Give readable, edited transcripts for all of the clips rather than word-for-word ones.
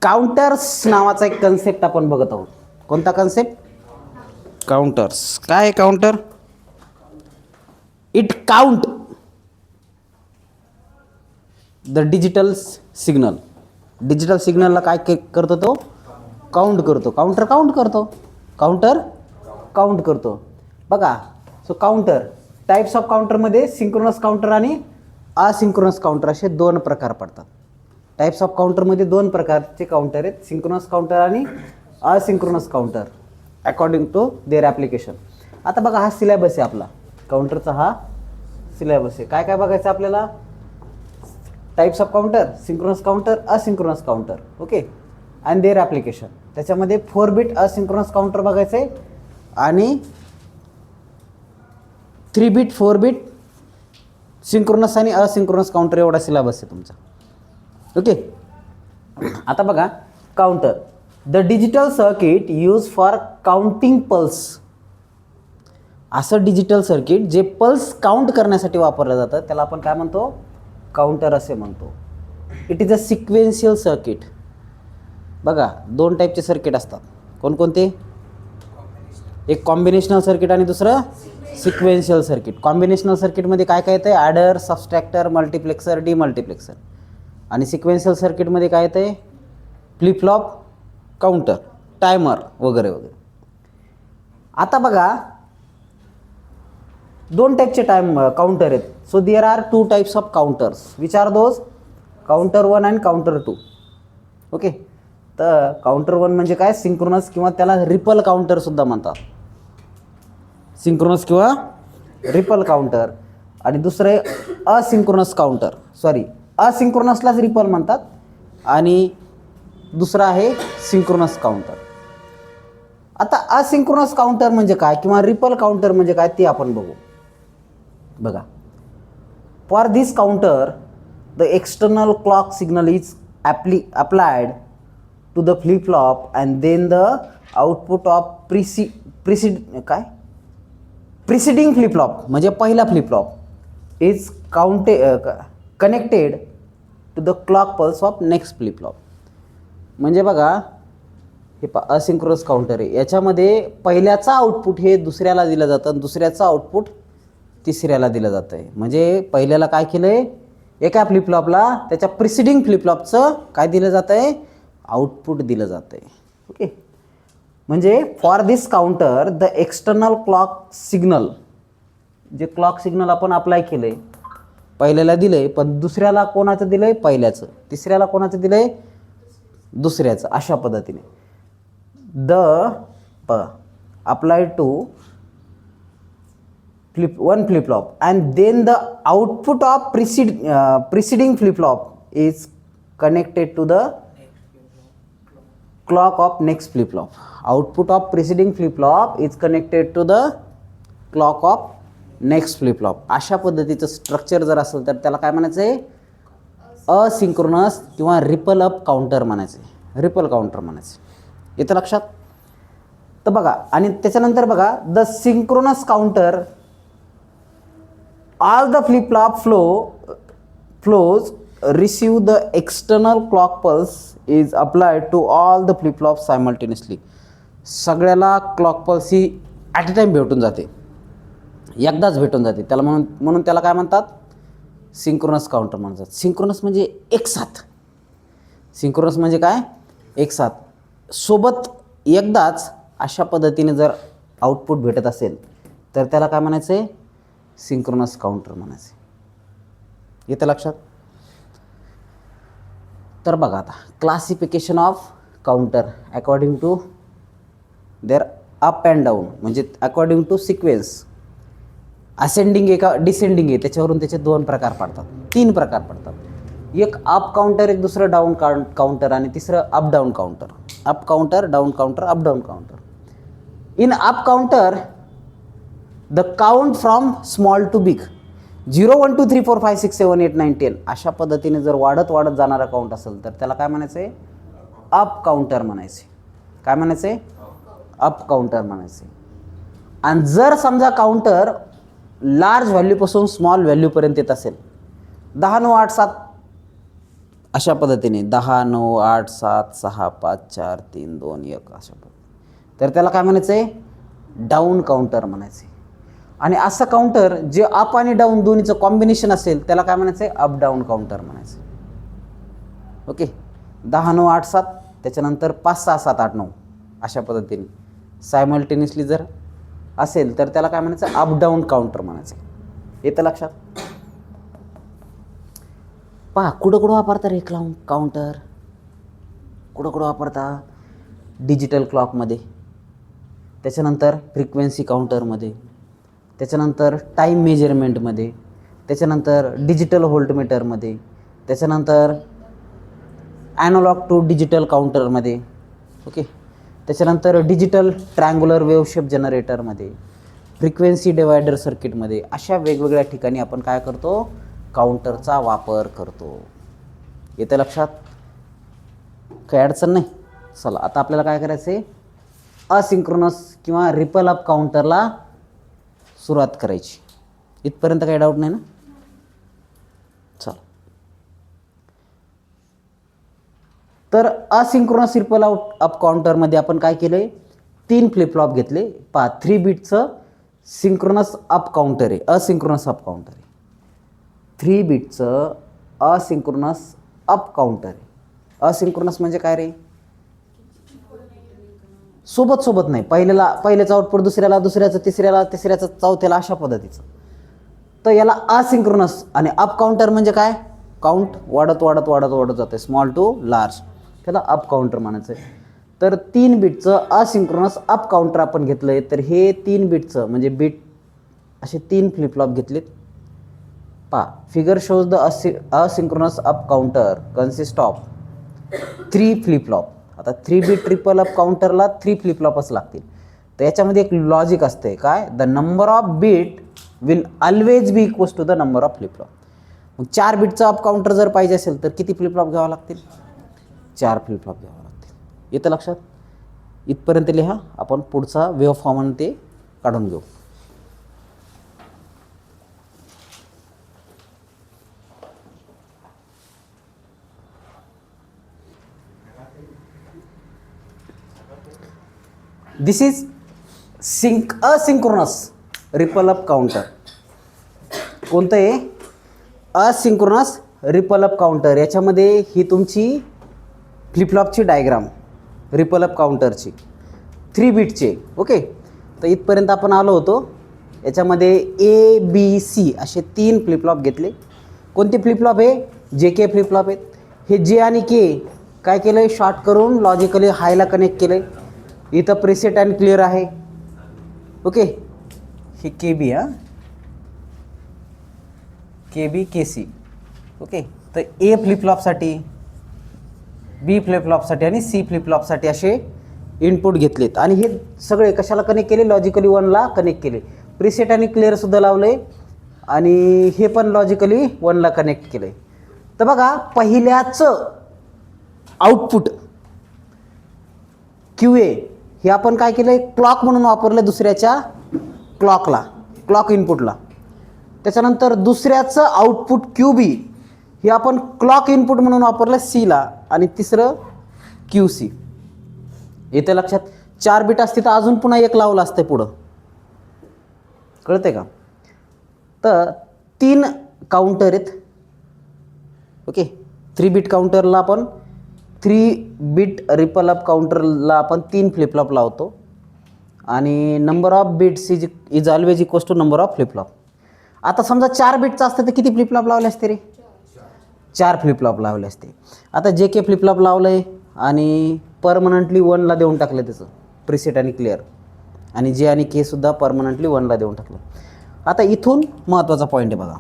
Counters नावाचा एक concept आपण बघत आहोत. कोणता कन्सेप्ट? काउंटर्स. काय आहे counter? It count the digital signal. Digital सिग्नलला काय करतो? तो काउंट करतो. काउंटर काउंट करतो. काउंटर काउंट करतो. बघा, सो काउंटर, टाइप्स ऑफ काउंटरमध्ये सिंक्रोनस काउंटर आणि असिंक्रोनस काउंटर असे दोन प्रकार पडतात. टाइप्स ऑफ काउंटरमध्ये दोन प्रकारचे काउंटर आहेत, सिंक्रोनस काउंटर आणि asynchronous counter, according to their application. आता बघा, हा सिलेबस आहे आपला काउंटरचा. हा सिलेबस आहे. काय काय बघायचं आपल्याला? Types of counter, synchronous counter, asynchronous counter, okay, and their application. त्याच्यामध्ये 4 बिट असिंक्रोनस काउंटर बघायचं आहे आणि 3 बिट 4 बिट सिंक्रोनस आणि असिंक्रोनस काउंटर एवढा सिलेबस आहे तुमचा. ओके. आता बघा, counter, the digital circuit use for counting pulse. असं डिजिटल सर्किट जे पल्स काउंट करण्यासाठी वापरलं जातं त्याला आपण काय म्हणतो? काउंटर असे म्हणतो. It is a sequential circuit. बघा, दोन टाईपचे सर्किट असतात. कोणकोणते? एक कॉम्बिनेशनल सर्किट आणि दुसरं सिक्वेन्शियल सर्किट. कॉम्बिनेशनल सर्किटमध्ये काय काय येतं? Adder, subtractor, multiplexer, demultiplexer. आणि सिक्वेन्शियल सर्किटमध्ये काय येतं? फ्लिप फ्लॉप, काउंटर, टायमर वगैरे वगैरे. आता बघा, दोन टाईपचे काउंटर आहेत. So there are 2 types of counters. Which are those? Counter 1 and counter 2. Okay. तर काउंटर 1 म्हणजे काय? सिंक्रोनस, किंवा त्याला रिपल काउंटर सुद्धा म्हणतात. सिंक्रोनस किंवा रिपल काउंटर. आणि दुसरं आहे असिंक्रोनस काउंटर. सॉरी, असिंक्रोनसलाच रिपल म्हणतात आणि दुसरं आहे सिंक्रोनस काउंटर. आता असिंक्रोनस काउंटर म्हणजे काय किंवा रिपल काउंटर म्हणजे काय ते आपण बघू. बघा, for this counter the external clock signal is applied to the flip flop and then the output of preceding flip flop म्हणजे पहिला flip flop is connected to the clock pulse of next flip flop. म्हणजे बघा, हे asynchronous counter आहे. याच्यामध्ये पहिल्याचा output हे दुसऱ्याला दिलं जातं आणि दुसऱ्याचं आउटपुट तिसऱ्याला दिलं जातं आहे. म्हणजे पहिल्याला काय केलं आहे? एका फ्लिपफ्लॉपला त्याच्या प्रिसिडिंग फ्लिपफ्लॉपचं काय दिलं जातं आहे? आउटपुट दिलं जातं आहे. ओके. म्हणजे for this counter the external clock signal, जे क्लॉक सिग्नल आपण अप्लाय केलं आहे, पहिल्याला दिलं आहे, पण दुसऱ्याला कोणाचं दिलं आहे? पहिल्याचं. तिसऱ्याला कोणाचं दिलं आहे? दुसऱ्याचं. अशा पद्धतीने applied to one flip flop and then the output of preceding flip flop is connected to the clock of next flip flop. Output of preceding flip flop is connected to the clock of next flip flop. अशा पद्धतीचं structure जर असेल तर त्याला काय म्हणायचं आहे? Asynchronous किंवा रिपल अप काउंटर म्हणायचं आहे. रिपल काउंटर म्हणायचं. येतं लक्षात? तर बघा, आणि त्याच्यानंतर बघा, the synchronous counter all the flip flop flops receive the external clock pulse is applied to all the flip flop simultaneously. सगळ्याला क्लॉक पल्स ही ॲट अ टाईम भेटून जाते, एकदाच भेटून जाते. त्याला म्हणून त्याला काय म्हणतात? सिंक्रोनस काउंटर म्हणतात. सिंक्रोनस म्हणजे एकसाथ. सिंक्रोनस म्हणजे काय? एकसाथ, सोबत एकदाच अशा पद्धतीने जर आउटपुट भेटत असेल तर त्याला काय म्हणायचं आहे? सिंक्रोनस काउंटर म्हणायचं. येतं लक्षात? तर बघा, आता classification of counter according to their up and down, म्हणजे अकॉर्डिंग टू सिक्वेन्स. असेंडिंग आहे का डिसेंडिंग आहे त्याच्यावरून त्याचे 2 प्रकार पडतात, 3 प्रकार पडतात. एक अप काउंटर, एक दुसरं डाऊन काउंटर आणि तिसरं up down counter. Up counter, down counter, up down counter. In up counter the count from small to big, 0 1 2 3 4 5 6 7 8 9 10 अशा पद्धतीने जर वाढत जाणारा काउंट असेल तर त्याला काय म्हणायचं आहे? अप काउंटर म्हणायचे. काय म्हणायचं आहे? अप काउंटर म्हणायचे. आणि जर समजा काउंटर लार्ज व्हॅल्यूपासून स्मॉल व्हॅल्यूपर्यंत येत असेल, 10 9 8 7 अशा पद्धतीने 10 9 8 7 6 5 4 3 2 1 अशा पद्धतीने, तर त्याला काय म्हणायचं आहे, डाऊन काउंटर म्हणायचं आहे. आणि असं काउंटर जे अप आणि डाऊन दोन्हीचं कॉम्बिनेशन असेल त्याला काय म्हणायचं आहे, अप डाऊन काउंटर म्हणायचं. ओके, 10 9 8 7 त्याच्यानंतर 5 6 7 8 9 अशा पद्धतीने सायमल्टेनियसली जर असेल तर त्याला काय म्हणायचं, अप डाऊन काउंटर म्हणायचं. येतं लक्षात. पहा कुठं कुठं वापरता रे काउंटर, कुठं कुठं वापरता, डिजिटल क्लॉकमध्ये, त्याच्यानंतर फ्रिक्वेन्सी काउंटरमध्ये, त्याच्यानंतर टाईम मेजरमेंटमध्ये, त्याच्यानंतर डिजिटल व्होल्टमीटरमध्ये, त्याच्यानंतर ॲनालॉग टू डिजिटल काउंटरमध्ये. ओके, त्याच्यानंतर डिजिटल ट्रँग्युलर वेव्ह शेप जनरेटरमध्ये, फ्रिक्वेन्सी डिवायडर सर्किटमध्ये, अशा वेगवेगळ्या ठिकाणी आपण काय करतो, काउंटरचा वापर करतो. येतं लक्षात, काही अडचण नाही. चला आता आपल्याला काय करायचं आहे, असिंक्रोनस किंवा रिपल अप काउंटरला सुरुवात करायची. इथपर्यंत काही डाऊट नाही ना. चला, तर असिंक्रोनस रिपल अप काउंटरमध्ये आपण काय केलं आहे, 3 फ्लिप फ्लॉप घेतले. पहा 3 बिटचं सिंक्रोनस अप काउंटर आहे, असिंक्रोनस अप काउंटर आहे. 3 बिटचं असिंक्रोनस अप काउंटर आहे. असिंक्रोनस म्हणजे काय रे, सोबत सोबत नाही, पहिल्याचं आउटपुट दुसऱ्याला, दुसऱ्याचं तिसऱ्याला, तिसऱ्याचं चौथ्याला, अशा पद्धतीचं. तर याला असिंक्रोनस. आणि अप काउंटर म्हणजे काय, काउंट वाढत वाढत वाढत वाढत जाते, स्मॉल टू लार्ज, त्याला अप काउंटर म्हणायचं आहे. तर 3 बिटचं असिंक्रोनस अप काउंटर आपण घेतलं आहे. तर हे 3 बिटचं म्हणजे बीट असे 3 फ्लिप फ्लॉप घेतलेत. पहा figure shows the asynchronous up counter consist of 3 flip flop. आता 3 बिट ट्रिपल अप काउंटरला 3 फ्लिप फ्लॉपच लागतील. तर याच्यामध्ये एक लॉजिक असते काय, the number of bit will always be equals to the number of flip flop. मग 4 बिटचं अप काउंटर जर पाहिजे असेल तर किती फ्लिप फ्लॉप घ्यावं लागतील, 4 फ्लिप फ्लॉप घ्यावं लागतील. येतं लक्षात. इथपर्यंत लिहा, आपण पुढचा वेव्ह फॉर्म ते काढून घेऊ. This is asynchronous ripple up counter. कोणतं आहे, असिंक्रोनस रिपल अप काउंटर. याच्यामध्ये ही तुमची फ्लिपफ्लॉपची डायग्राम रिपल अप काउंटरची 3 बिटचे. ओके, तर इथपर्यंत आपण आलो होतो. याच्यामध्ये ABC असे 3 फ्लिपफ्लॉप घेतले. कोणते फ्लिपफ्लॉप आहे, JK फ्लिपफ्लॉप आहेत. हे J आणि K काय केलं आहे, शॉर्ट करून लॉजिकली हायला कनेक्ट केलं आहे. इथं प्रीसेट अँड क्लिअर आहे. ओके, हे KB, KB KC. ओके, तर A फ्लिपफ्लॉपसाठी, B फ्लिपफ्लॉपसाठी आणि C फ्लिपफ्लॉपसाठी असे इनपुट घेतलेत. आणि हे सगळे कशाला कनेक्ट केले, लॉजिकली 1ला कनेक्ट केले. प्रीसेट आणि क्लिअरसुद्धा लावले आणि हे पण लॉजिकली 1ला कनेक्ट केलं आहे. तर बघा पहिल्याचं आउटपुट QA हे आपण काय केलं आहे, क्लॉक म्हणून वापरलं दुसऱ्याच्या क्लॉकला, क्लॉक इनपुटला. त्याच्यानंतर दुसऱ्याचं आउटपुट QB हे आपण क्लॉक इनपुट म्हणून वापरलं Cला. आणि तिसरं QC. येतं लक्षात. 4 बिट असते तर अजून पुन्हा एक लावलं असतं पुढं, कळते का. तर 3 काउंटर आहेत. ओके, 3 बिट काउंटरला आपण 3 बिट रिपल अप काउंटरला आपण 3 फ्लिपफ्लॉप लावतो. आणि number of bits is always equals to number of flip flop. आता समजा 4 बिटचं असतं तर किती फ्लिपफ्लॉप लावले असते रे, 4 फ्लिपफ्लॉप लावले असते. आता JK फ्लिपफ्लॉप लावलं आहे आणि परमनंटली 1ला देऊन टाकलं त्याचं प्रीसेट आणि क्लिअर. आणि J आणि K सुद्धा परमनंटली 1ला देऊन टाकलं. आता इथून महत्त्वाचा पॉईंट आहे बघा,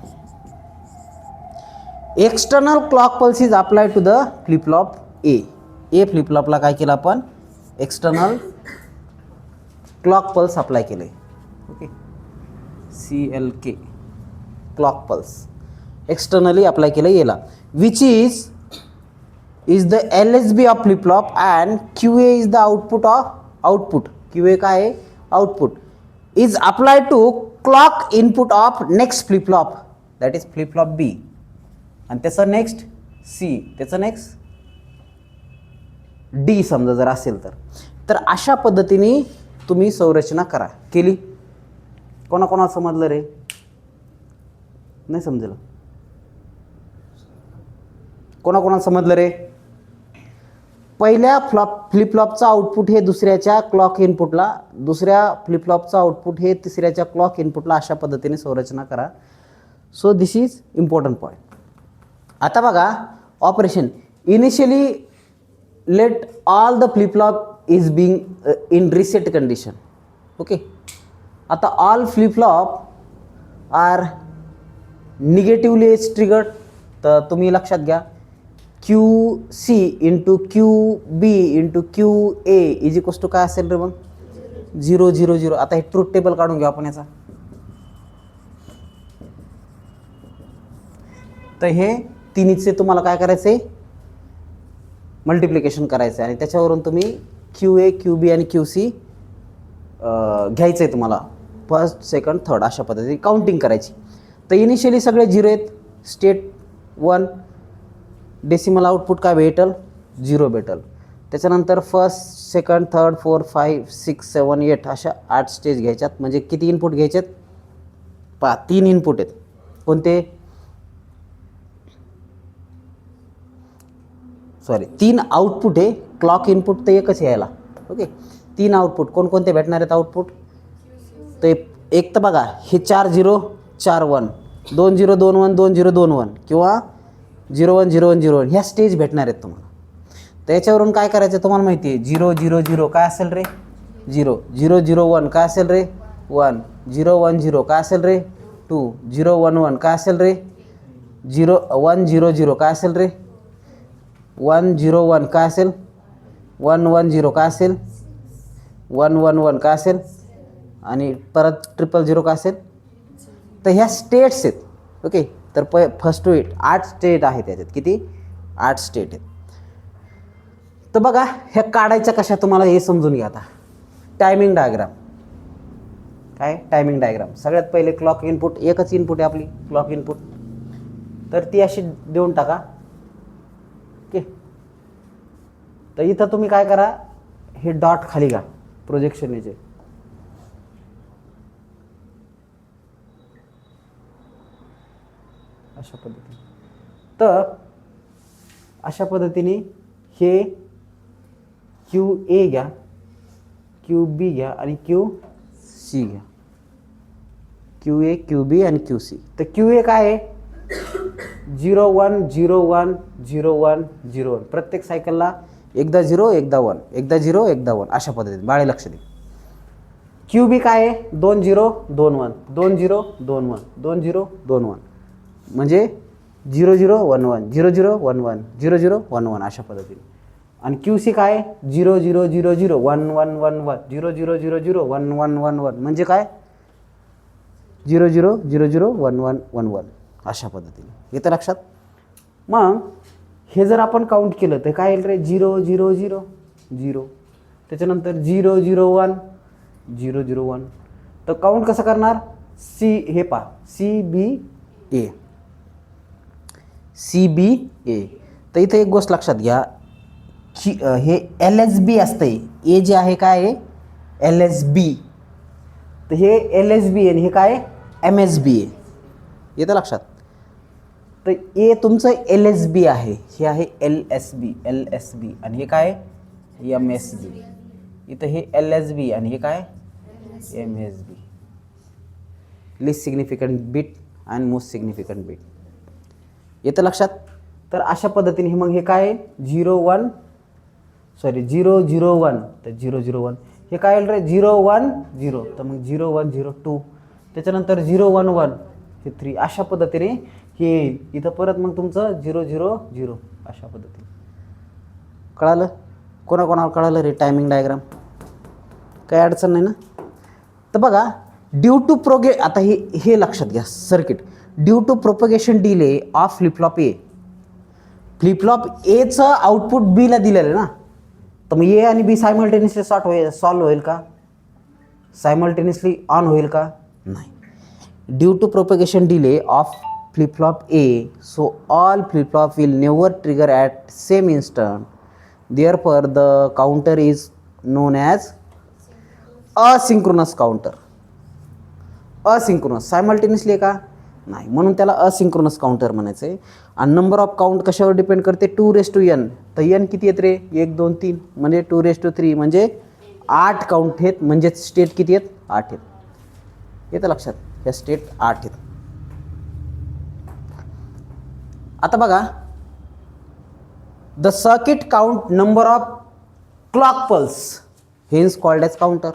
external clock pulse is apply to the flip flop A फ्लिपफ्लॉपला काय केलं आपण, एक्सटर्नल क्लॉक पल्स अप्लाय केले. Okay, CLK clock pulse externally apply केलं याला, which is the LSB of flip flop and QA is the output. QA काय आहे, output is apply to clock input of next flip flop, that is flip flop B. आणि त्याचं next C, त्याचं next D समजा जर असेल तर अशा पद्धतीने तुम्ही संरचना करा. केली? कोणाकोणाला समजलं रे? नाही समजलं? कोणाकोणाला समजलं रे? पहिल्या फ्लिपफ्लॉपचं आउटपुट हे दुसऱ्याच्या क्लॉक इनपुटला, दुसऱ्या फ्लिपफ्लॉपचं आउटपुट हे तिसऱ्याच्या क्लॉक इनपुटला, अशा पद्धतीने संरचना करा. So this is important point. आता बघा operation. Initially let all the flip flop is being in reset condition. Okay. आता all flip flop are negatively edge triggered. तर तुम्ही लक्षात घ्या, QC into QB into QA is equals to काय असेल रे मग? 0 0 0. आता हे ट्रूथ टेबल काढून घेऊ आपण याचा. तर हे तिन्हीचे तुम्हाला काय करायचं आहे? मल्टिप्लिकेशन करायचं आहे आणि त्याच्यावरून तुम्ही QA QB आणि QC घ्यायचं आहे तुम्हाला. फर्स्ट सेकंड थर्ड अशा पद्धतीने काउंटिंग करायची. तर इनिशियली सगळे 0 आहेत. स्टेट 1, डेसिमल आउटपुट काय भेटल? 0 भेटल. त्याच्यानंतर फर्स्ट सेकंड थर्ड 4 5 6 7 8 अशा 8 स्टेज घ्यायच्यात. म्हणजे किती इनपुट घ्यायचेत? 3 इनपुट आहेत. कोणते? सॉरी 3 आउटपुट आहे. क्लॉक इनपुट तर एकच यायला. ओके. 3 आउटपुट कोणकोणते भेटणार आहेत आउटपुट? तर एक तर बघा हे 4 0 4 1, 2 0 2 1 2 0 2 1 किंवा 0 1 0 1 0 1 ह्या स्टेज भेटणार आहेत तुम्हाला. तर याच्यावरून काय करायचं तुम्हाला माहिती आहे? 0 0 0 काय असेल रे? 0 0 0 1 काय असेल रे? 1 0 1 0 काय असेल रे? 2 0 1 1 काय असेल रे? 0 1 0 0 काय असेल रे? 1 0 1 काय असेल? 1 1 0 काय असेल? 1 1 1 काय असेल? आणि परत 0 0 0 काय असेल? तर ह्या स्टेट्स आहेत. ओके. तर फर्स्ट टू 8 स्टेट आहेत त्याच्यात. किती? 8 स्टेट आहेत. तर बघा ह्या काढायच्या कशा तुम्हाला हे समजून घ्या आता. Timing diagram. काय टायमिंग डायग्राम? सगळ्यात पहिले क्लॉक इनपुट, एकच इनपुट आहे आपली क्लॉक इनपुट, तर ती अशी देऊन टाका. ओके. तर इथं तुम्ही काय करा, हे डॉट खाली घ्या प्रोजेक्शन याचे. अशा पद्धतीने. तर अशा पद्धतीने हे QA घ्या, QB घ्या आणि QC घ्या. QA QB आणि QC. तर QA काय आहे? 0 1 0 1 0 1 0 1. प्रत्येक सायकलला एकदा 0 एकदा 1, एकदा 0 एकदा 1 अशा पद्धतीने. बाळे लक्ष दे. QB काय आहे? 2 0 2 1 2 0 2 1 2 0 2 1 म्हणजे 0 0 1 1 0 0 1 1 0 0 1 1 अशा पद्धतीने. आणि QC काय आहे? 0 0 0 0 1 1 1 1 0 0 0 0 1 1 1 1 म्हणजे काय? 0 0 0 0 1 1 1 1 अशा पद्धतीने. येतं लक्षात? मग हे जर आपण काउंट केलं तर काय येईल रे? 0 0 0 0. त्याच्यानंतर 0 0 1 0 0 1. तर काउंट कसं करणार? हे पहा CBA. तर इथे एक गोष्ट लक्षात घ्या की हे LSB असतंय. ए जे आहे काय आहे? LSB. तर हे LSB आणि हे काय आहे? MSB आहे. येतं लक्षात? तर ए तुमचं LSB आहे, हे आहे LSB आणि हे काय आहे? MSB. इथं हे LSB आणि हे काय? MSB. लिस्ट सिग्निफिकंट बिट आणि मोस्ट सिग्निफिकंट बिट. येतं लक्षात? तर अशा पद्धतीने मग हे काय आहे? 0 0 0 1. तर 0 0 1 हे काय येईल रे? 0 1 0. तर मग 0 1 0 2. त्याच्यानंतर 0 1 1 हे 3. अशा पद्धतीने हे येईल. इथं परत मग तुमचं 0 0 0 अशा पद्धतीने. कळालं? कोणाकोणाला कळालं रे टायमिंग डायग्राम? काही अडचण नाही ना? तर बघा ड्यू टू आता हे लक्षात घ्या circuit. Due to propagation delay of flip flop A. Flip flop एचं आउटपुट बीला दिलेलं ना, तर मग ए आणि बी सायमल्टेनियसली सॉल्व होईल का? सायमल्टेनियसली ऑन होईल का? नाही. Due to propagation delay of flip-flop A, so all flip-flop will never trigger at same instant. Therefore, the counter is known as asynchronous counter. Asynchronous simultaneously का नाही, म्हणून त्याला असिंक्रोनस काउंटर म्हणायचं आहे. आणि नंबर ऑफ काउंट कशावर depend करते? 2:n. तर n किती येत रे? 1 2 3 म्हणजे 2:3 म्हणजे 8 काउंट आहेत, म्हणजे स्टेट किती आहेत? 8 आहेत. येतं लक्षात? ह्या स्टेट 8 आहेत. आता बघा, the circuit count number of clock pulse hence called as counter.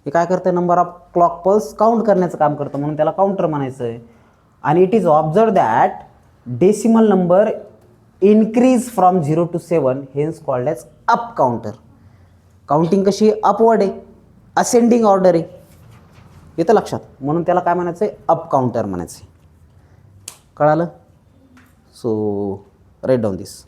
हे काय करतं? Number of clock pulse count करण्याचं काम करतं, म्हणून त्याला काउंटर म्हणायचं आहे. आणि it is observe that decimal number increase from 0 to 7 hence called as up counter. Counting कशी? अपवर्ड आहे, असेंडिंग ऑर्डर आहे. येतं लक्षात? म्हणून त्याला काय म्हणायचं आहे? अप काउंटर म्हणायचं आहे. कळालं? सो राईट डाऊन दिस.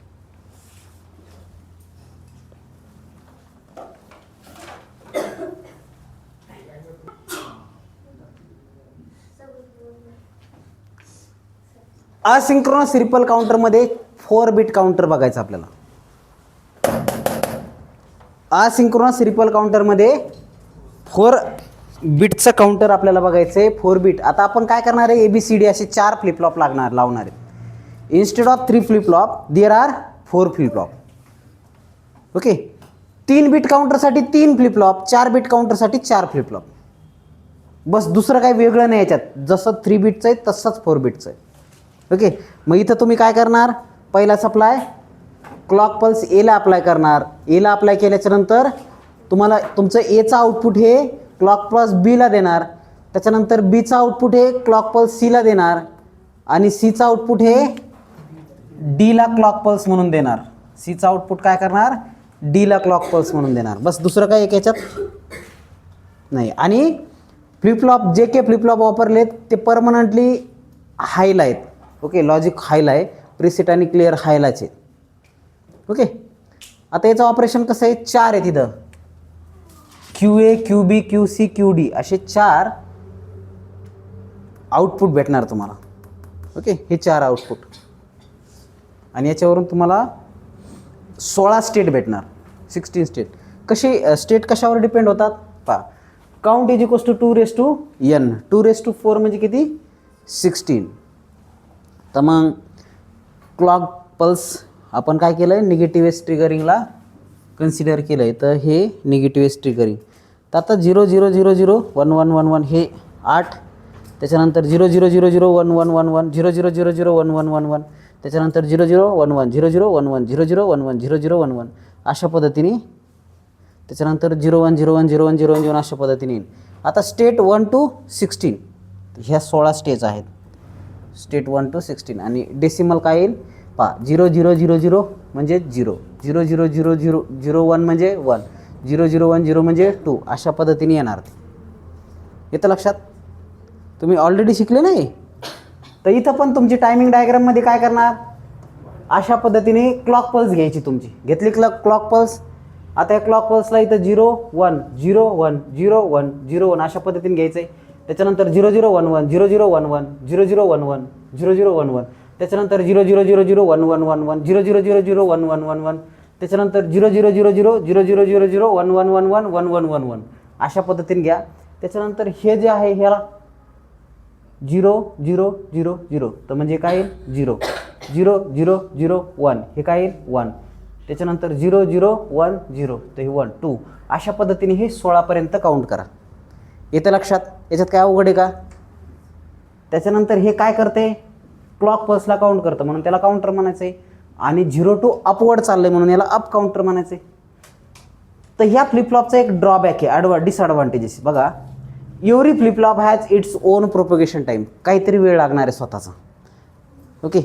असिंक्रोनस रिपल काउंटरमध्ये 4 बिट काउंटर बघायचं आपल्याला. असिंक्रोनस रिपल काउंटरमध्ये 4 बिटचं काउंटर आपल्याला बघायचं आहे. 4 बिट. आता आपण काय करणार आहे? ABCD असे 4 फ्लिपफ्लॉप लावणार आहेत. Instead of 3 flip flop there are 4 flip flop. Okay. 3 bit काउंटरसाठी 3 फ्लिपफ्लॉप, 4 बिट काउंटरसाठी 4 फ्लिपफ्लॉप. बस दुसरं काही वेगळं नाही याच्यात. जसं 3 बिटचं आहे तसंच 4 बिटचं आहे. ओके. मग इथं तुम्ही काय करणार? पहिला सप्लाय क्लॉक पल्स एला अप्लाय करणार. एला अप्लाय केल्याच्या नंतर तुम्हाला तुमचं एचं आउटपुट हे क्लॉक पल्स बीला देणार. त्याच्यानंतर बीचं आउटपुट हे क्लॉक पल्स सीला देणार. आणि सीचं आउटपुट हे डीला क्लॉक पल्स म्हणून देणार. सीचं आउटपुट काय करणार? डीला क्लॉक पल्स म्हणून देणार. बस दुसरं काय एक याच्यात नाही. आणि फ्लिपफ्लॉप जे के फ्लिपफ्लॉप वापरलेत ते परमनंटली हायला आहेत. ओके. लॉजिक हायला आहे, प्रिसेट आणि क्लिअर हायलाचे. ओके. आता याचं ऑपरेशन कसं आहे? 4 आहे तिथं. QA QB QC QD असे 4 आउटपुट भेटणार तुम्हाला. ओके. हे 4 आउटपुट आणि याच्यावरून तुम्हाला 16 स्टेट भेटणार. 16 स्टेट. कशी स्टेट कशावर डिपेंड होतात? पहा, count is equals to 2:n. 2:4 म्हणजे किती? 16. तर मग क्लॉक पल्स आपण काय केलं आहे? निगेटिव्ह एज ट्रिगरिंगला कन्सिडर केलं आहे. तर हे निगेटिव्ह एज ट्रिगरिंग. तर आता 0 0 0 0 1 1 1 1 हे 8. त्याच्यानंतर 0 0 0 0 1 1 1 1 0 0 0 0 1 1 1 1. त्याच्यानंतर 0 0 1 1 0 0 1 1 0 0 1 1 0 0 1 1 अशा पद्धतीने. त्याच्यानंतर 0 1 0 1 0 1 0 1 0 अशा पद्धतीने येईल. आता स्टेट 1 to 16 ह्या 16 स्टेज आहेत. स्टेट 1 to 16 आणि डेसिमल काय येईल? पहा, 0 0 0 0 म्हणजे 0, 0 0 0 0 0 1 म्हणजे 1, 0 0 1 0 म्हणजे 2 अशा पद्धतीने येणार ते. येतं लक्षात? तुम्ही ऑलरेडी शिकले नाही? तर इथं पण तुमची टायमिंग डायग्राममध्ये काय करणार? अशा पद्धतीने क्लॉक पल्स घ्यायची तुमची. घेतली क्लॉक पल्स. आता या क्लॉक पल्सला इथं 0 1 0 1 0 1 0 1 अशा पद्धतीने घ्यायचं आहे. त्याच्यानंतर 0 0 1 1 0 0 1 1 0 0 1 1 0 0 1 1. त्याच्यानंतर 0 0 0 0 1 1 1 1 0 0 0 0 1 1 1 1. त्याच्यानंतर 0 0 0 0 0 0 0 0 1 1 1 1 1 1 1 1 अशा पद्धतीने घ्या. त्याच्यानंतर हे जे आहे ह्याला 0 0 0 0 तर म्हणजे काय येईल? 0 0 0 0 1 हे काय येईल? 1. त्याच्यानंतर 0 0 1 0 तर हे 1 2 अशा पद्धतीने हे 16पर्यंत काउंट करा. येतं लक्षात? याच्यात काय अवघड आहे का? त्याच्यानंतर हे काय करते? क्लॉक पल्सला काउंट करतं, म्हणून त्याला काउंटर म्हणायचं आहे. आणि 0 to अपवर्ड चाललं आहे म्हणून याला अप काउंटर म्हणायचं आहे. तर ह्या फ्लिपफ्लॉपचा एक ड्रॉबॅक आहे, डिसॲडव्हान्टेजेस बघा. Every flip-flop has its own propagation time. काहीतरी वेळ लागणार आहे स्वतःचा. ओके.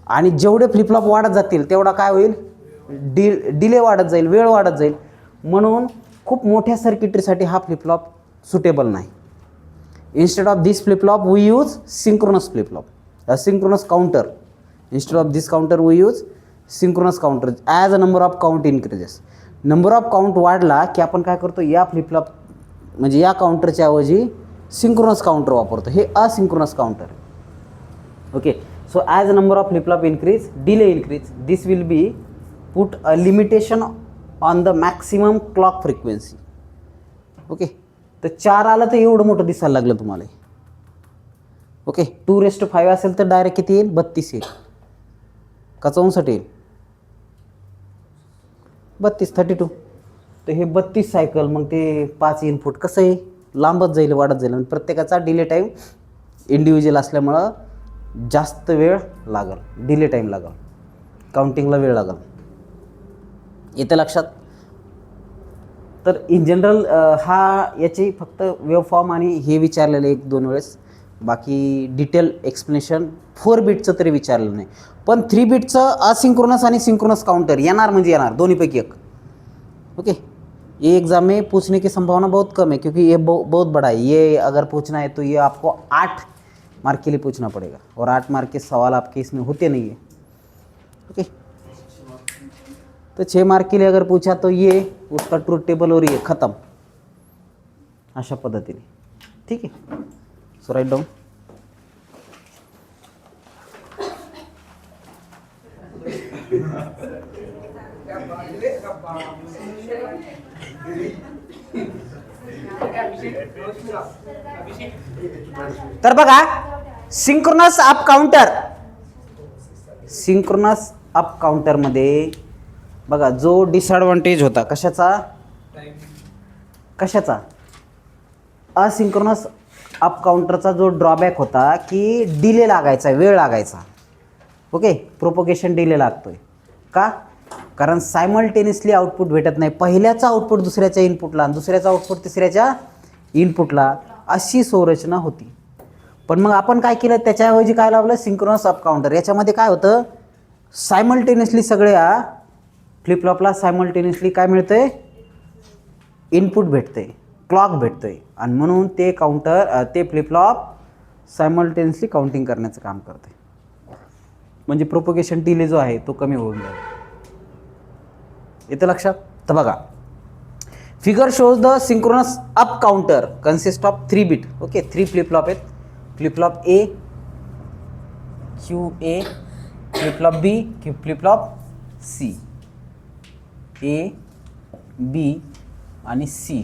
आणि जेवढे फ्लिपफ्लॉप वाढत जातील तेवढा काय होईल? डिले वाढत जाईल, वेळ वाढत जाईल. म्हणून खूप मोठ्या सर्किटरीसाठी हा फ्लिपफ्लॉप सुटेबल नाही. Instead of this flip flop we use synchronous flip flop, synchronous counter. Instead of this counter we use synchronous counter as a number of count increases. Number of count वाढला की आपण काय करतो? या फ्लिपफ्लॉप म्हणजे या काउंटरच्या ऐवजी सिंक्रोनस काउंटर वापरतो. हे asynchronous counter. Okay, so as the number of flip flop increase, delay increase, this will be put a limitation on the maximum clock frequency. Okay, तर 4 आलं तर एवढं मोठं दिसायला लागलं तुम्हाला. ओके, 2⁵ असेल तर डायरेक्ट किती येईल? 32 येईल का 64 येईल? 32, 32. तर हे 32 सायकल, मग ते 5 इनपुट कसं आहे, लांबत जाईल, वाढत जाईल. आणि प्रत्येकाचा डिले टाईम इंडिव्हिज्युअल असल्यामुळं जास्त वेळ लागल, डिले टाईम लागल, काउंटिंगला वेळ लागल. येतं लक्षात? तर इन जनरल हा याची फक्त वेव फॉर्म आणि हे विचारलेलं 1-2 वेळेस, बाकी डिटेल एक्सप्लेनेशन 4 बिटचं तरी विचारलेलं नाही. पण 3 बिटचं असिंक्रोनस आणि सिंक्रोनस काउंटर येणार म्हणजे येणार, दोन्हीपैकी एक. ओके, ये एग्ज़ाम में पूछने की संभावना बहुत कम है, क्योंकि ये बहुत बड़ा है. ये अगर पूछना है तो ये आपको 8 मार्क के लिए पूछना पड़ेगा, और 8 मार्क के सवाल आपके इसमें होते नहीं है. ओके, तो 6 मार्क के लिए अगर पूछा तो ये उसका ट्रूथ टेबल और ये ख़त्म, अशा पद्धतीने. ठीक आहे, सो राईट डाऊन. तर बघा, synchronous up counter, synchronous up counter मध्ये बघा जो डिसएडव्हांटेज होता कशाचा असिंक्रोनस अप काउंटरचा जो ड्रॉबॅक होता की डिले लागायचा, वेळ लागायचा. ओके, प्रोपोगेशन डिले लागतोय का? कारण सायमल्टेनियसली आउटपुट भेटत नाही. पहिल्याचा आउटपुट दुसऱ्याच्या इनपुटला आणि दुसऱ्याचा आउटपुट तिसऱ्याच्या इनपुटला, अशी संरचना होती. पण मग आपण काय केलं, त्याच्याऐवजी काय लावलं? Synchronous up counter. याच्यामध्ये काय होतं, सायमल्टेनियसली सगळ्या फ्लिपफ्लॉपला सायमल्टेनियसली काय मिळतंय? इनपुट भेटतंय, क्लॉक भेटतंय, आणि म्हणून ते काउंटर ते फ्लिपफ्लॉप सायमल्टेनियसली काउंटिंग करण्याचं काम करते. म्हणजे प्रोपोगेशन डिले जो आहे तो कमी होऊन जाईल. येतं लक्षात? तर बघा, figure shows the synchronous up counter consist of 3 bit. Okay, 3 flip-flop आहेत. फ्लिपफ्लॉप ए, QA, फ्लिपफ्लॉप बी, फ्लिपफ्लॉप सी. ए, बी आणि सी.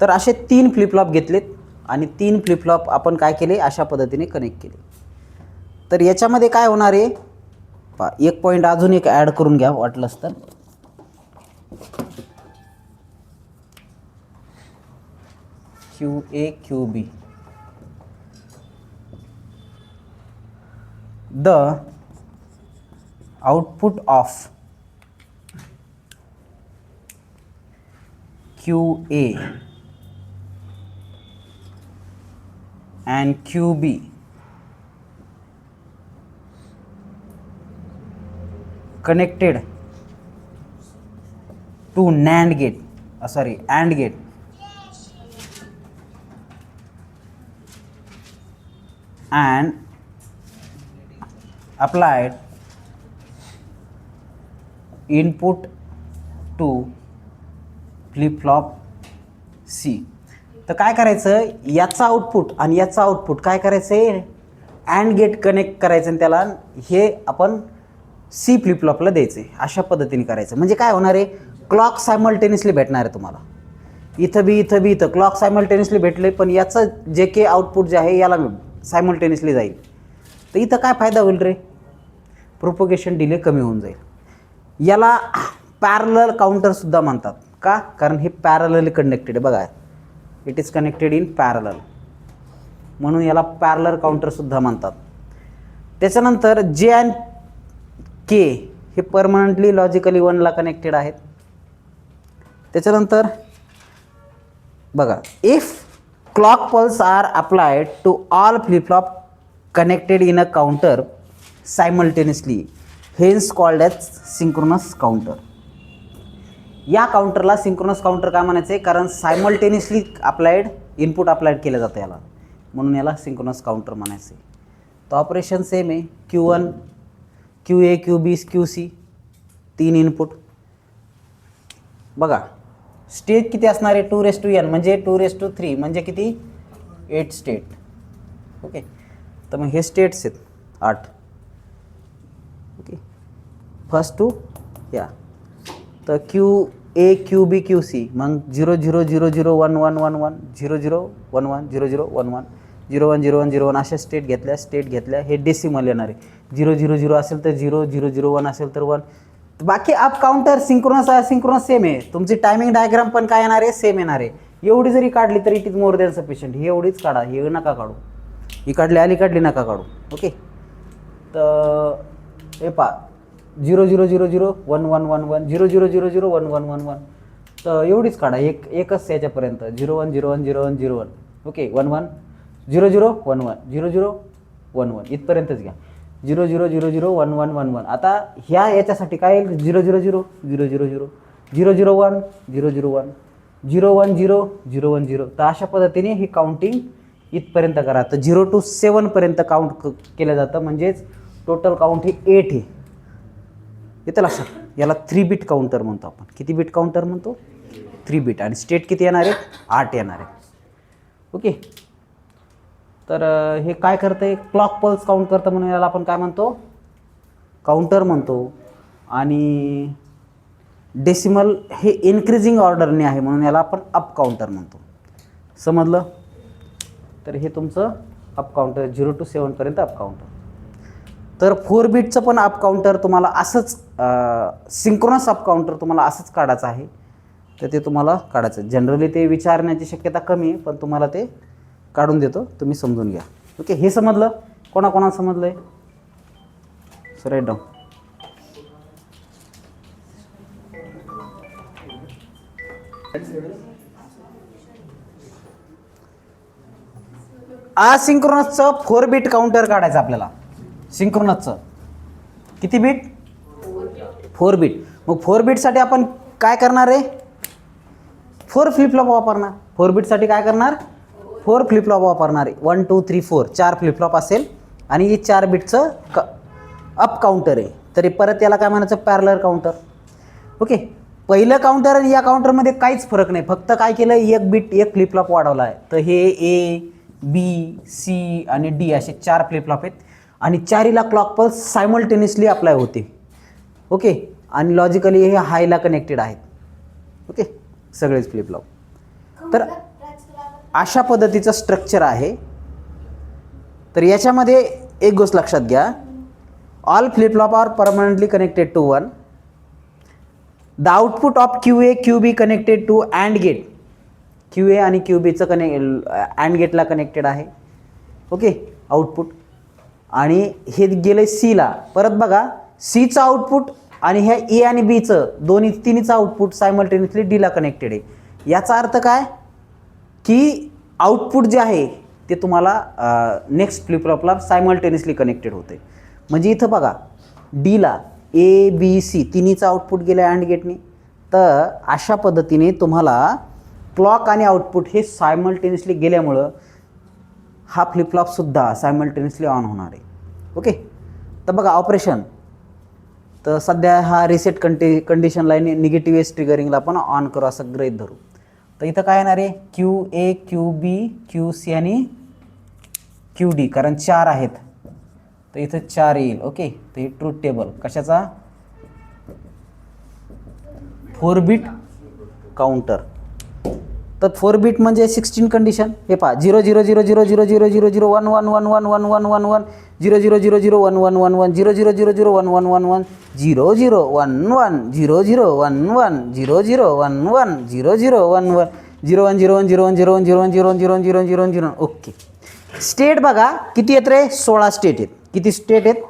तर असे 3 फ्लिपफ्लॉप घेतलेत आणि 3 फ्लिपफ्लॉप आपण काय केले, अशा पद्धतीने कनेक्ट केले. तर याच्यामध्ये काय होणार आहे, एक पॉईंट अजून एक ॲड करून घ्या वाटलंच तर. QA, QB. The output of QA and QB connected to AND gate, AND gate, and applied input to flip flop C. तर काय करायचं, याचा आउटपुट आणि याचा आउटपुट काय करायचं आहे, अँड गेट कनेक्ट करायचं आणि त्याला हे आपण सी फ्लिप फ्लॉपला द्यायचे. अशा पद्धतीने करायचं. म्हणजे काय होणार आहे, क्लॉक सायमल्टेनियसली भेटणार आहे तुम्हाला. इथं बी इथं क्लॉक सायमल्टेनियसली भेटले, पण याचं जे के आउटपुट जे आहे याला सायमल्टेनियसली जाईल. तर इथं काय फायदा होईल रे, प्रोपोगेशन डिले कमी होऊन जाईल. याला पॅरलल काउंटरसुद्धा म्हणतात. का? कारण हे पॅरलली कनेक्टेड आहे. बघा, it is connected in parallel, म्हणून याला पॅरलल काउंटरसुद्धा म्हणतात. त्याच्यानंतर जे अँड के हे परमनंटली लॉजिकली 1ला कनेक्टेड आहेत. त्याच्यानंतर बघा, if clock pulse are applied to all flip flop connected in a counter simultaneously, hence called as synchronous counter. या काउंटरला सिंक्रोनस काउंटर का म्हणायचं आहे, कारण सायमल्टेनियसली अप्लाइड इनपुट अप्लाइड केलं जातं याला, म्हणून याला सिंक्रोनस काउंटर म्हणायचं आहे. तर ऑपरेशन सेम आहे. Q1, QA, QB, QC 3 input. बघा, स्टेज किती असणार आहे, 2⁻n म्हणजे 2⁻3 म्हणजे किती, 8 स्टेट. ओके, तर मग हे स्टेट्स आहेत 8. ओके, फर्स्ट टू या तर QA QB QC, मग 0 0 0 0 1 1 1 1 0 0 1 1 0 0 1 1 0 1 0 1 0 1 अशा स्टेट घेतल्या. हे डेसिमल येणार आहे. 0 0 0 असेल तर 0 0 0 1 असेल तर 1. बाकी up counter synchronous asynchronous same आहे. तुमची टायमिंग डायग्राम पण काय येणार आहे, सेम येणार आहे. एवढी जरी काढली तरी it is more than sufficient. ही एवढीच काढा, हे नका काढू. ही काढली अलीकडली नका काढू. ओके, तर हे पा 0 0 0 0 1 1 1 1 0 0 0 0 1 1 1 1. तर एवढीच काढा, एकच याच्यापर्यंत 0 1 0 1 0 1 0 1. ओके, 1 1 0 0 1 1 0 0 1 1 इथपर्यंतच घ्या. 0 0 0 0 1 1 1 1. आता ह्या याच्यासाठी काय येईल, 0 0 0 0 0 0 0 0 1 0 0 1 0 1 0 0 1 0. तर अशा पद्धतीने ही काउंटिंग इथपर्यंत करा. तर 0 to 7 पर्यंत काउंट केलं जातं. म्हणजेच टोटल काउंट हे 8 आहे. येतं लक्षात. याला 3 बिट काउंटर म्हणतो आपण. किती बिट काउंटर म्हणतो, 3 बिट. आणि स्टेट किती येणार आहे, 8 येणार आहे. ओके, तर हे काय करतं आहे, क्लॉक पल्स काउंट करतं म्हणून याला आपण काय म्हणतो, काउंटर म्हणतो. आणि डेसिमल हे इन्क्रीजिंग ऑर्डरने आहे म्हणून याला आपण अप काउंटर म्हणतो. समजलं. तर हे तुमचं अप काउंटर 0 to 7 पर्यंत अप काउंटर. तर 4 बिटचं पण अप काउंटर तुम्हाला असंच सिंक्रोनस अप काउंटर तुम्हाला असंच काढायचं आहे. तर ते तुम्हाला काढायचं. जनरली ते विचारण्याची शक्यता कमी आहे, पण तुम्हाला ते काढून देतो, तुम्ही समजून घ्या. ओके, हे समजलं. कोणाकोणाला समजलं आहे, सो राईट डाऊन. असिंक्रोनसचं 4 बिट काउंटर काढायचं आपल्याला. सिंक्रोनसचं किती बिट, 4 बिट. मग 4 बिटसाठी आपण काय करणार आहे, 4 फ्लिपफ्लॉप वापरणार. 4 बिटसाठी काय करणार, 4 फ्लिपफ्लॉप वापरणार आहे. 1 2 3 4 4 फ्लिपफ्लॉप असेल. आणि हे 4 बिटचं अप काउंटर आहे. तरी परत याला काय म्हणायचं, पॅरलल काउंटर. ओके, पहिलं काउंटर आणि या काउंटरमध्ये काहीच फरक नाही. फक्त काय केलं, एक बिट एक फ्लिपफ्लॉप वाढवला आहे. तर हे A B C आणि D असे 4 फ्लिपफ्लॉप आहेत. आणि चारीला क्लॉक पल्स सायमल्टेनियसली अप्लाय होते. ओके, आणि लॉजिकली हे हायला कनेक्टेड आहेत. ओके, सगळेच फ्लिपफ्लॉप. तर अशा पद्धतीचं स्ट्रक्चर आहे. तर याच्यामध्ये एक गोष्ट लक्षात घ्या, all flip flop are permanently connected to 1. The output of QA QB connected to and gate. QA आणि QBचं अँड गेटला कनेक्टेड आहे. Okay, output. आणि हे गेले Cला. परत बघा, Cचं आउटपुट आणि ह्या A आणि Bचं तिन्हीचं आउटपुट सायमल्टेनियसली Dला कनेक्टेड आहे. याचा अर्थ काय, की आउटपुट जे आहे ते तुम्हाला नेक्स्ट फ्लिपफ्लॉपला सायमल्टेनियसली कनेक्टेड होते. म्हणजे इथं बघा, Dला A B C तिन्हीचं आउटपुट गेलं अँड गेटनी. तर अशा पद्धतीने तुम्हाला क्लॉक आणि आउटपुट हे सायमल्टेनियसली गेल्यामुळं हा फ्लिपफ्लॉपसुद्धा सायमल्टेनियसली ऑन होणार आहे. ओके, तर बघा ऑपरेशन. तर सध्या हा रिसेट कंडिशनला निगेटिव्ह एज ट्रिगरिंगला पण ऑन करू असं गृहीत धरू. तर इथं काय येणार आहे, QA QB QC आणि QD. कारण 4 आहेत तर इथं 4 येईल. ओके, तर हे ट्रूथ टेबल कशाचा, 4 बिट काउंटर. तर 4 बिट म्हणजे 16 कंडिशन. हे पहा, 0 0 0 0 0 0 0 0 1 1 1 1 1 1 1 1 0 0 0 0 1 1 1 1 0 0 0 0 1 1 1 1 0 0 1 1 0 0 1 1 0 0 1 1 0 0 1 1 0 1 0 1 0 1 0 1 0 1 0 1 0 1 0 1 0 1 0. ओके, स्टेट बघा किती आहेत रे, 16 स्टेट आहेत. किती स्टेट आहेत,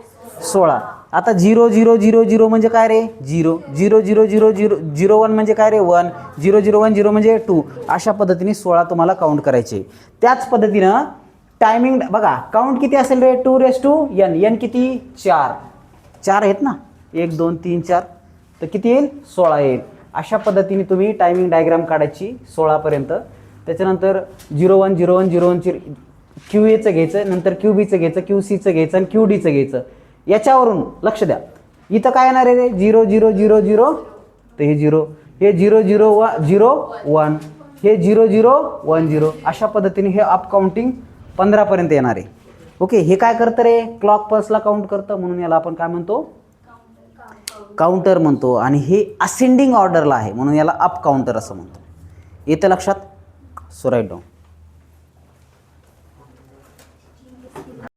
16. आता 0 0 0 0 म्हणजे काय रे, 0 0 0 0 0 0 1 म्हणजे काय रे, 1 0 0 1 0 म्हणजे 2. अशा पद्धतीने 16 तुम्हाला काउंट करायचे. त्याच पद्धतीनं टायमिंग बघा, काउंट किती असेल रे, 2 raised to n. n किती, 4 आहेत ना, 1 2 3 4. तर किती येईल, 16 येईल. अशा पद्धतीने तुम्ही टायमिंग डायग्राम काढायची 16 पर्यंत. त्याच्यानंतर 0 1 0 1 0 1 QAचं घ्यायचं, नंतर QBचं घ्यायचं, QCचं घ्यायचं आणि QDचं घ्यायचं. याच्यावरून लक्ष द्या, इथं काय येणार आहे रे, 0 0 0 0. तर हे 0, हे 0 0 0 1, हे 0 0 1 0. अशा पद्धतीने हे अप काउंटिंग 15 पर्यंत येणार आहे. ओके, हे काय करतं रे, क्लॉक पल्सला काउंट करतं, म्हणून याला आपण काय म्हणतो, काउंटर म्हणतो. आणि हे असेंडिंग ऑर्डरला आहे म्हणून याला अप काउंटर असं म्हणतो. येतं लक्षात? So right down.